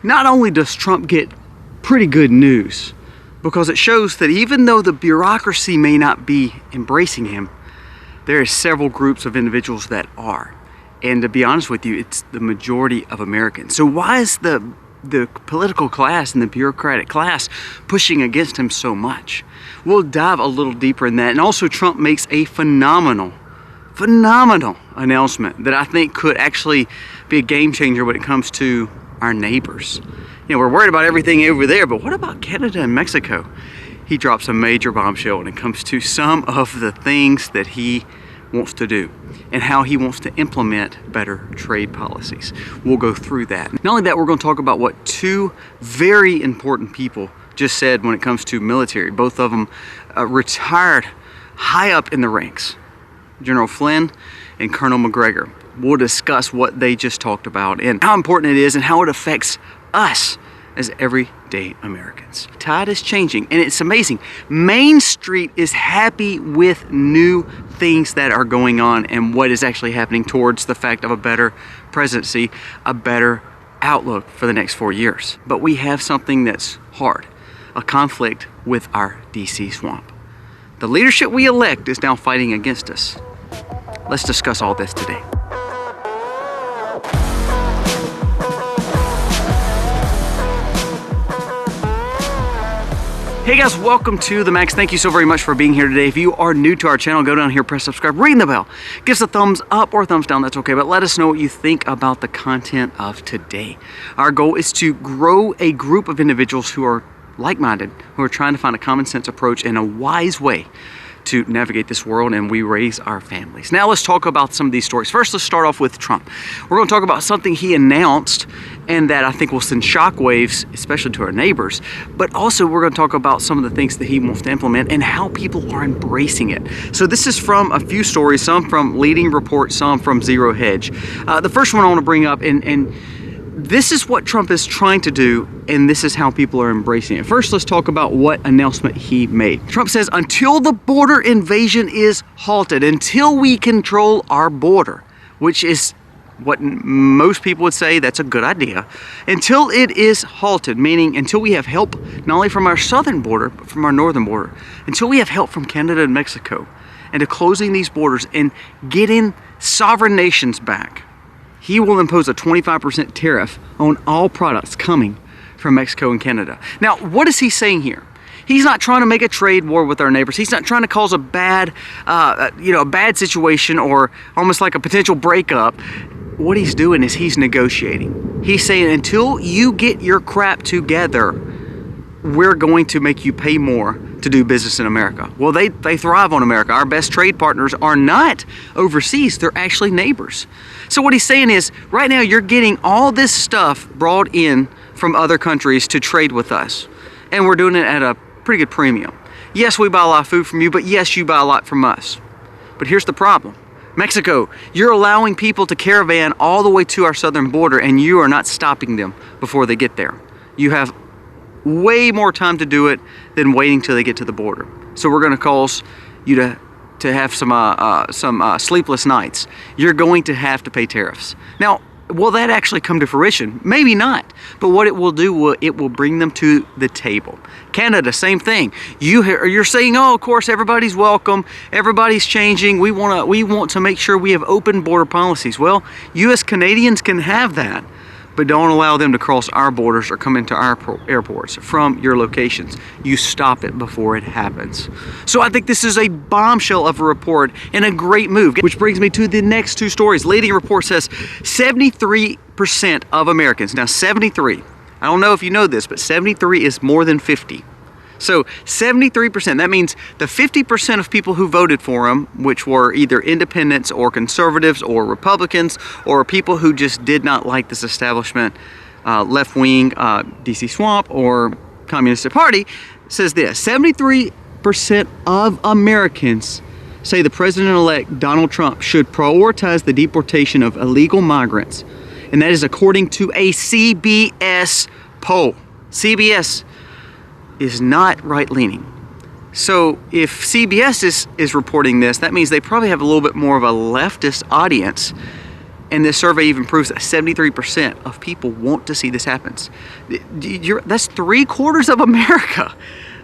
Not only does Trump get pretty good news, because it shows that even though the bureaucracy may not be embracing him, there are several groups of individuals that are. And to be honest with you, it's the majority of Americans. So why is the political class and the bureaucratic class pushing against him so much? We'll dive a little deeper in that. And also Trump makes a phenomenal announcement that I think could actually be a game changer when it comes to our neighbors. You know, we're worried about everything over there, but what about Canada and Mexico? He drops a major bombshell when it comes to some of the things that he wants to do and how he wants to implement better trade policies. We'll go through that. Not only that, we're going to talk about what two very important people just said when it comes to military. Both of them retired high up in the ranks, General Flynn and Colonel McGregor. We'll discuss what they just talked about and how important it is and how it affects us as everyday Americans. Tide is changing and it's amazing. Main Street is happy with new things that are going on and what is actually happening towards the fact of a better presidency, a better outlook for the next 4 years. But we have something that's hard, a conflict with our DC swamp. The leadership we elect is now fighting against us. Let's discuss all this today. Hey guys, welcome to The Max. Thank you so very much for being here today. If you are new to our channel, go down here, press subscribe, ring the bell. Give us a thumbs up or thumbs down, that's okay, but let us know what you think about the content of today. Our goal is to grow a group of individuals who are like-minded, who are trying to find a common sense approach and a wise way to navigate this world, and we raise our families. Now let's talk about some of these stories. First, let's start off with Trump. We're going to talk about something he announced and that I think will send shockwaves, especially to our neighbors, but also we're going to talk about some of the things that he wants to implement and how people are embracing it. So this is from a few stories, some from Leading Report, some from Zero Hedge. The first one I want to bring up, and this is what Trump is trying to do, and this is how people are embracing it. First, let's talk about what announcement he made. Trump says, until the border invasion is halted, until we control our border, which is what most people would say that's a good idea, until it is halted, meaning until we have help not only from our southern border, but from our northern border, until we have help from Canada and Mexico, and to closing these borders and getting sovereign nations back, he will impose a 25% tariff on all products coming from Mexico and Canada. Now, what is he saying here? He's not trying to make a trade war with our neighbors. He's not trying to cause a bad, a bad situation or almost like a potential breakup. What he's doing is he's negotiating. He's saying, until you get your crap together, we're going to make you pay more to do business in America. Well, they thrive on America. Our best trade partners are not overseas. They're actually neighbors. So what he's saying is, right now you're getting all this stuff brought in from other countries to trade with us. And we're doing it at a pretty good premium. Yes, we buy a lot of food from you, but yes, you buy a lot from us. But here's the problem. Mexico, you're allowing people to caravan all the way to our southern border and you are not stopping them before they get there. You have way more time to do it than waiting till they get to the border. So we're going to cause you to have some sleepless nights. You're going to have to pay tariffs. Now, will that actually come to fruition? Maybe not. But what it will do, it will bring them to the table. Canada, same thing. You're saying, oh, of course, everybody's welcome. Everybody's changing. We want to make sure we have open border policies. Well, U.S. Canadians can have that, but don't allow them to cross our borders or come into our airports from your locations. You stop it before it happens. So I think this is a bombshell of a report and a great move, which brings me to the next two stories. Leading Report says 73% of Americans, now 73, I don't know if you know this, but 73 is more than 50. So 73%, that means the 50% of people who voted for him, which were either independents or conservatives or Republicans or people who just did not like this establishment, left-wing DC swamp or Communist Party, says this: 73% of Americans say the president-elect Donald Trump should prioritize the deportation of illegal migrants. And that is according to a CBS poll. CBS is not right-leaning. So if CBS is reporting this, that means they probably have a little bit more of a leftist audience And this survey even proves that 73% of people want to see this happen. That's 3/4 of America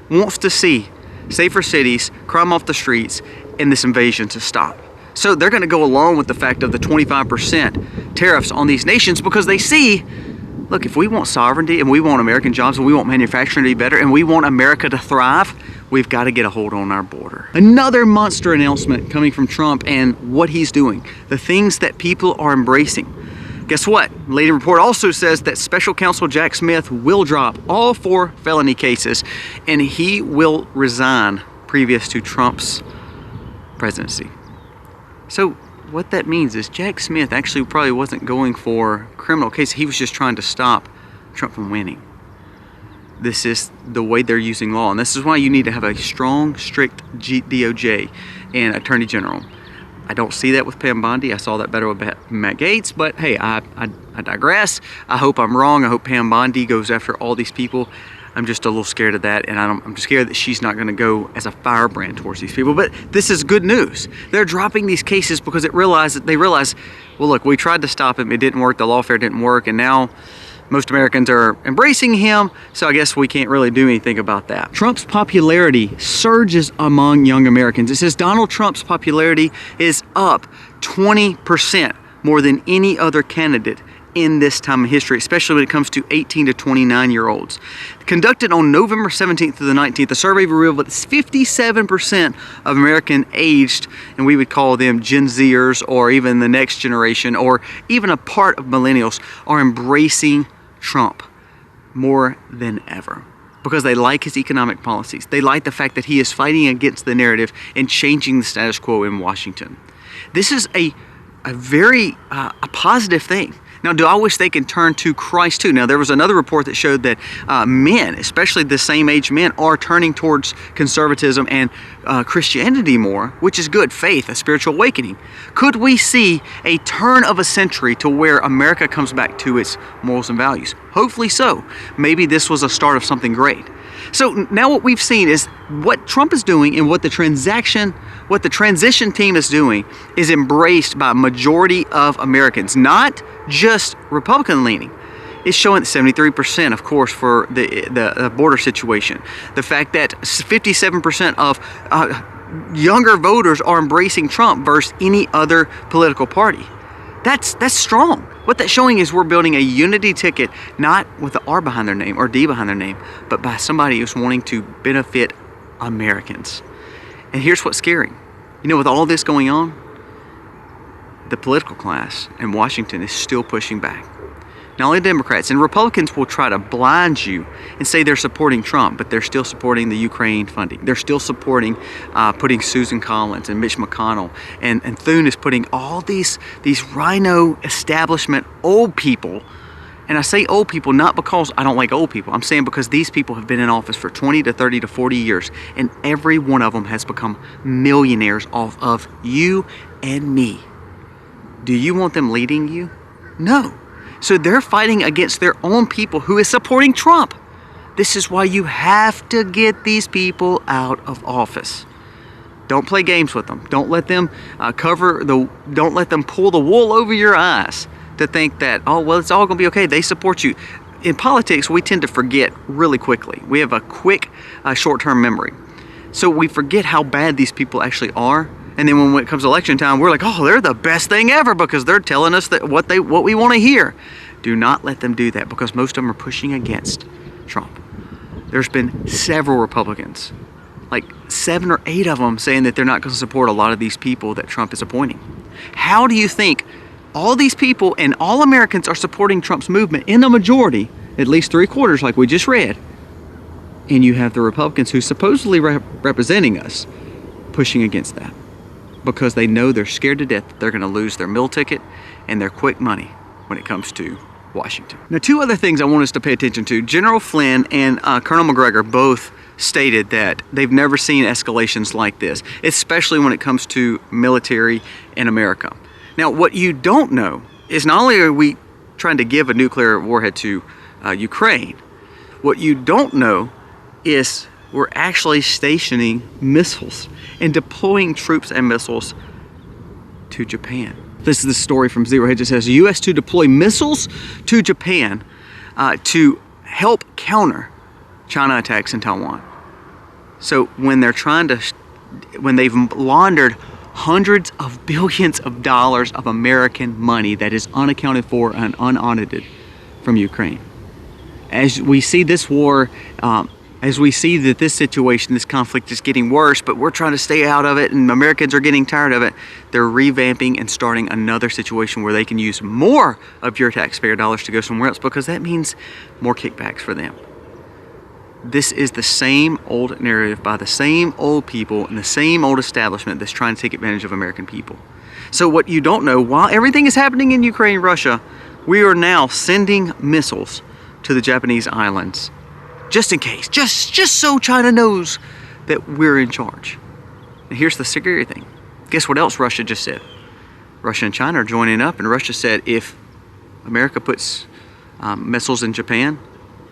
wants to see safer cities, crime off the streets, and this invasion to stop. So they're going to go along with the fact of the 25% tariffs on these nations because they see, look, if we want sovereignty and we want American jobs and we want manufacturing to be better and we want America to thrive, we've got to get a hold on our border. Another monster announcement coming from Trump and what he's doing, the things that people are embracing. Guess what? Leading report also says that Special Counsel Jack Smith will drop all 4 felony cases and he will resign previous to Trump's presidency. So what that means is Jack Smith actually probably wasn't going for a criminal case. He was just trying to stop Trump from winning. This is the way they're using law. And this is why you need to have a strong, strict DOJ and Attorney General. I don't see that with Pam Bondi. I saw that better with Matt Gaetz, but hey, I digress. I hope I'm wrong. I hope Pam Bondi goes after all these people. I'm just a little scared of that, and I'm just scared that she's not going to go as a firebrand towards these people. But this is good news. They're dropping these cases because they realize, well, look, we tried to stop him. It didn't work. The lawfare didn't work, and now most Americans are embracing him, so I guess we can't really do anything about that. Trump's popularity surges among young Americans. It says Donald Trump's popularity is up 20% more than any other candidate in this time in history, especially when it comes to 18 to 29-year-olds. Conducted on November 17th to the 19th, the survey revealed that 57% of American aged, and we would call them Gen Zers or even the next generation or even a part of millennials, are embracing Trump more than ever because they like his economic policies. They like the fact that he is fighting against the narrative and changing the status quo in Washington. This is a very positive thing. Now, do I wish they can turn to Christ too? Now, there was another report that showed that men, especially the same age men, are turning towards conservatism and Christianity more, which is good. Faith, a spiritual awakening. Could we see a turn of a century to where America comes back to its morals and values? Hopefully so. Maybe this was a start of something great. So now what we've seen is what Trump is doing and what the transition team is doing is embraced by a majority of Americans, not just Republican leaning. It's showing 73%, of course, for the border situation. The fact that 57% of younger voters are embracing Trump versus any other political party. That's strong. What that's showing is we're building a unity ticket, not with the R behind their name or D behind their name, but by somebody who's wanting to benefit Americans. And here's what's scary. You know, with all this going on, the political class in Washington is still pushing back. Not only Democrats, and Republicans will try to blind you and say they're supporting Trump, but they're still supporting the Ukraine funding. They're still supporting putting Susan Collins and Mitch McConnell, and Thune is putting all these rhino establishment old people. And I say old people not because I don't like old people. I'm saying because these people have been in office for 20 to 30 to 40 years, and every one of them has become millionaires off of you and me. Do you want them leading you? No. So they're fighting against their own people who is supporting Trump. This is why you have to get these people out of office. Don't play games with them. Don't let them don't let them pull the wool over your eyes to think that, oh, well, it's all going to be okay. They support you. In politics, we tend to forget really quickly. We have a quick, short-term memory. So we forget how bad these people actually are. And then when it comes to election time, we're like, oh, they're the best thing ever because they're telling us that what we want to hear. Do not let them do that because most of them are pushing against Trump. There's been several Republicans, like 7 or 8 of them, saying that they're not going to support a lot of these people that Trump is appointing. How do you think all these people and all Americans are supporting Trump's movement in the majority, at least 3/4 like we just read, and you have the Republicans who supposedly representing us pushing against that? Because they know they're scared to death that they're going to lose their meal ticket and their quick money when it comes to Washington. Now, 2 other things I want us to pay attention to. General Flynn and Colonel McGregor both stated that they've never seen escalations like this, especially when it comes to military in America. Now, what you don't know is not only are we trying to give a nuclear warhead to Ukraine, what you don't know is we're actually stationing missiles and deploying troops and missiles to Japan. This is the story from Zero Hedge. It says, U.S. to deploy missiles to Japan to help counter China attacks in Taiwan. So when they're when they've laundered hundreds of billions of dollars of American money that is unaccounted for and unaudited from Ukraine. As we see this war, as we see that this situation, this conflict is getting worse, but we're trying to stay out of it and Americans are getting tired of it, they're revamping and starting another situation where they can use more of your taxpayer dollars to go somewhere else, because that means more kickbacks for them. This is the same old narrative by the same old people and the same old establishment that's trying to take advantage of American people. So what you don't know, while everything is happening in Ukraine and Russia, we are now sending missiles to the Japanese islands, just in case, just so China knows that we're in charge. And here's the scary thing. Guess what else Russia just said? Russia and China are joining up, and Russia said if America puts missiles in Japan,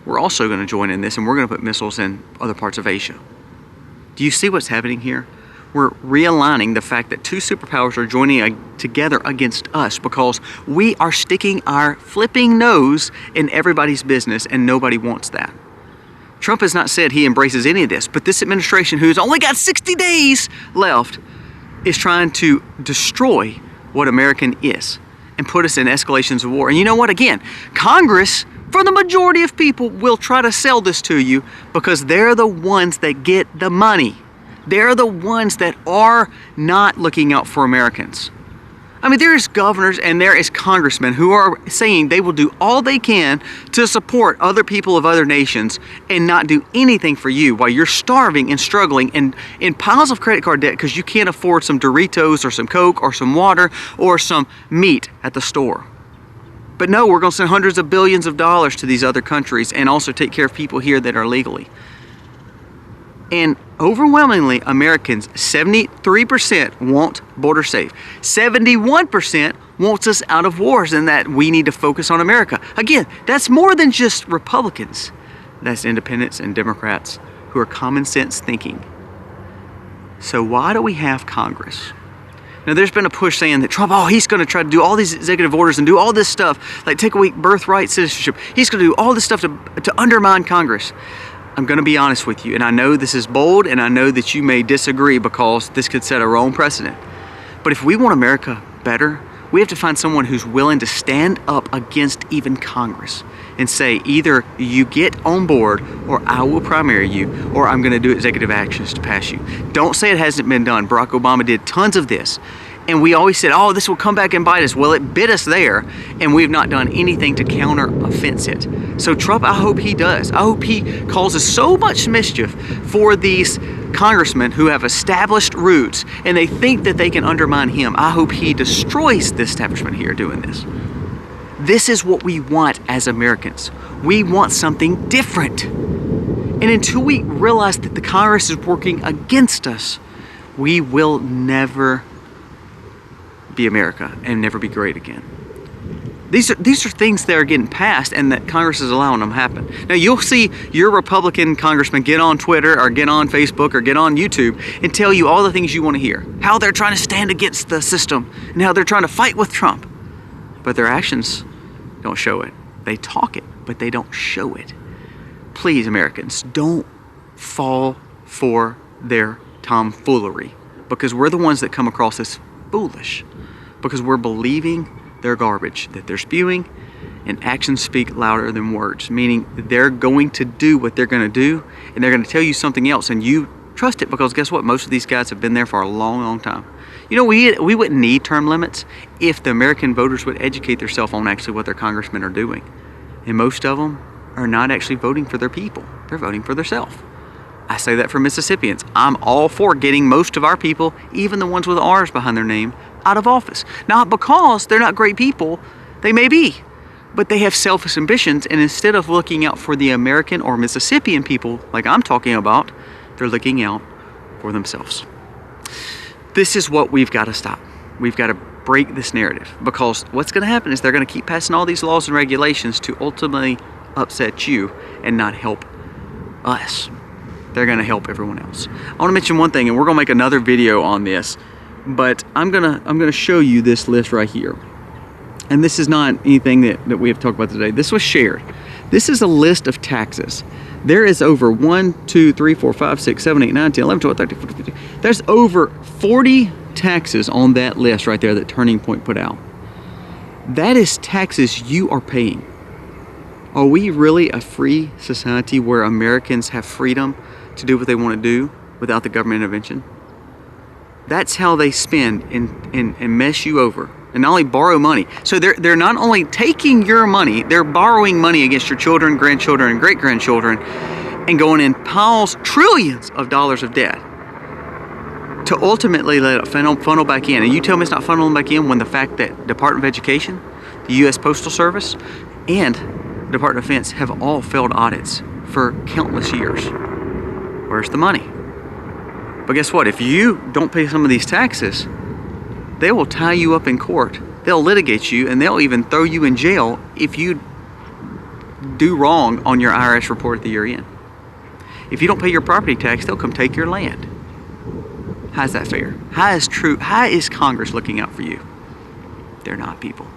we're also going to join in this, and we're going to put missiles in other parts of Asia. Do you see what's happening here? We're realigning the fact that two superpowers are joining together against us because we are sticking our flipping nose in everybody's business, and nobody wants that. Trump has not said he embraces any of this, but this administration, who's only got 60 days left, is trying to destroy what American is and put us in escalations of war. And you know what? Again, Congress, for the majority of people, will try to sell this to you because they're the ones that get the money. They're the ones that are not looking out for Americans. I mean, there's governors and there is congressmen who are saying they will do all they can to support other people of other nations and not do anything for you while you're starving and struggling and in piles of credit card debt because you can't afford some Doritos or some Coke or some water or some meat at the store. But no, we're going to send hundreds of billions of dollars to these other countries and also take care of people here that are legally. And overwhelmingly, Americans, 73% want border safe. 71% wants us out of wars and that we need to focus on America. Again, that's more than just Republicans. That's independents and Democrats who are common sense thinking. So why do we have Congress? Now, there's been a push saying that Trump, he's going to try to do all these executive orders and do all this stuff, like take away birthright citizenship. He's going to do all this stuff to undermine Congress. I'm going to be honest with you, and I know this is bold, and I know that you may disagree because this could set a wrong precedent. But if we want America better, we have to find someone who's willing to stand up against even Congress and say, either you get on board or I will primary you, or I'm going to do executive actions to pass you. Don't say it hasn't been done. Barack Obama did tons of this. And we always said, this will come back and bite us. Well, it bit us there, and we've not done anything to counter-offense it. So Trump, I hope he does. I hope he causes so much mischief for these congressmen who have established roots, and they think that they can undermine him. I hope he destroys the establishment here doing this. This is what we want as Americans. We want something different. And until we realize that the Congress is working against us, we will never be America and never be great again. These are things that are getting passed and that Congress is allowing them to happen. Now you'll see your Republican congressman get on Twitter or get on Facebook or get on YouTube and tell you all the things you want to hear. How they're trying to stand against the system and how they're trying to fight with Trump. But their actions don't show it. They talk it, but they don't show it. Please, Americans, don't fall for their tomfoolery, because we're the ones that come across as foolish, because we're believing their garbage that they're spewing, and actions speak louder than words, meaning they're going to do what they're going to do, and they're going to tell you something else, and you trust it because guess what? Most of these guys have been there for a long, long time. You know, we wouldn't need term limits if the American voters would educate themselves on actually what their congressmen are doing. And most of them are not actually voting for their people. They're voting for themselves. I say that for Mississippians. I'm all for getting most of our people, even the ones with R's behind their name, out of office. Not because they're not great people. They may be. But they have selfish ambitions, and instead of looking out for the American or Mississippian people like I'm talking about, they're looking out for themselves. This is what we've got to stop. We've got to break this narrative, because what's going to happen is they're going to keep passing all these laws and regulations to ultimately upset you and not help us. They're going to help everyone else. I want to mention one thing, and we're going to make another video on this, but I'm gonna show you this list right here. And this is not anything that we have talked about today. This was shared. This is a list of taxes. There is over 1, 2, 3, 4, 5, 6, 7, 8, 9, 10, 11, 12, 13, 14, 15. There's over 40 taxes on that list right there that Turning Point put out. That is taxes you are paying. Are we really a free society where Americans have freedom to do what they want to do without the government intervention? That's how they spend and mess you over. And not only borrow money. So they're not only taking your money, they're borrowing money against your children, grandchildren, and great-grandchildren, and going in piles, trillions of dollars of debt to ultimately let it funnel back in. And you tell me it's not funneling back in when the fact that Department of Education, the U.S. Postal Service, and Department of Defense have all failed audits for countless years. Where's the money? But guess what? If you don't pay some of these taxes, they will tie you up in court. They'll litigate you, and they'll even throw you in jail if you do wrong on your IRS report at the year end. If you don't pay your property tax, they'll come take your land. How's that fair? How is Congress looking out for you? They're not, people.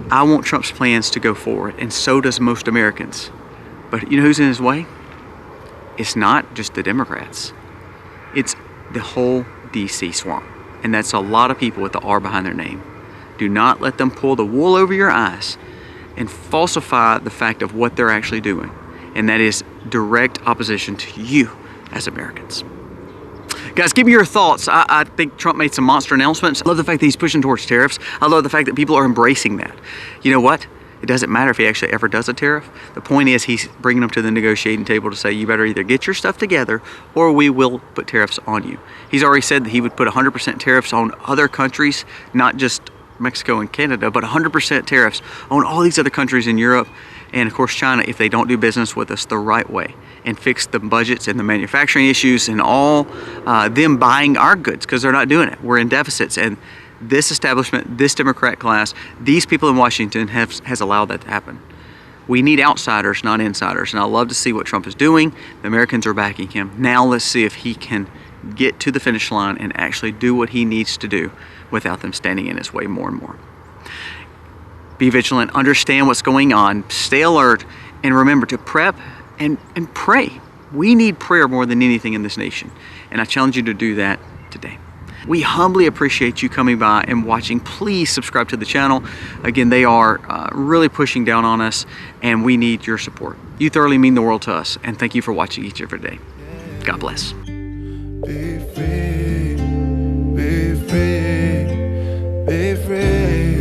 I want Trump's plans to go forward, and so does most Americans. But you know who's in his way? It's not just the Democrats. It's the whole DC swamp. And that's a lot of people with the R behind their name. Do not let them pull the wool over your eyes and falsify the fact of what they're actually doing. And that is direct opposition to you as Americans. Guys, give me your thoughts. I think Trump made some monster announcements. I love the fact that he's pushing towards tariffs. I love the fact that people are embracing that. You know what? It doesn't matter if he actually ever does a tariff. The point is he's bringing them to the negotiating table to say, you better either get your stuff together or we will put tariffs on you. He's already said that he would put 100% tariffs on other countries, not just Mexico and Canada, but 100% tariffs on all these other countries in Europe and of course China if they don't do business with us the right way and fix the budgets and the manufacturing issues and all them buying our goods because they're not doing it. We're in deficits, and this establishment, this Democrat class, these people in Washington has allowed that to happen. We need outsiders, not insiders, and I love to see what Trump is doing. The Americans are backing him. Now let's see if he can get to the finish line and actually do what he needs to do without them standing in his way more and more. Be vigilant, understand what's going on, stay alert, and remember to prep and pray. We need prayer more than anything in this nation, and I challenge you to do that today. We humbly appreciate you coming by and watching. Please subscribe to the channel. Again, they are really pushing down on us, and we need your support. You thoroughly mean the world to us, and thank you for watching each and every day. God bless. Be free, be free, be free.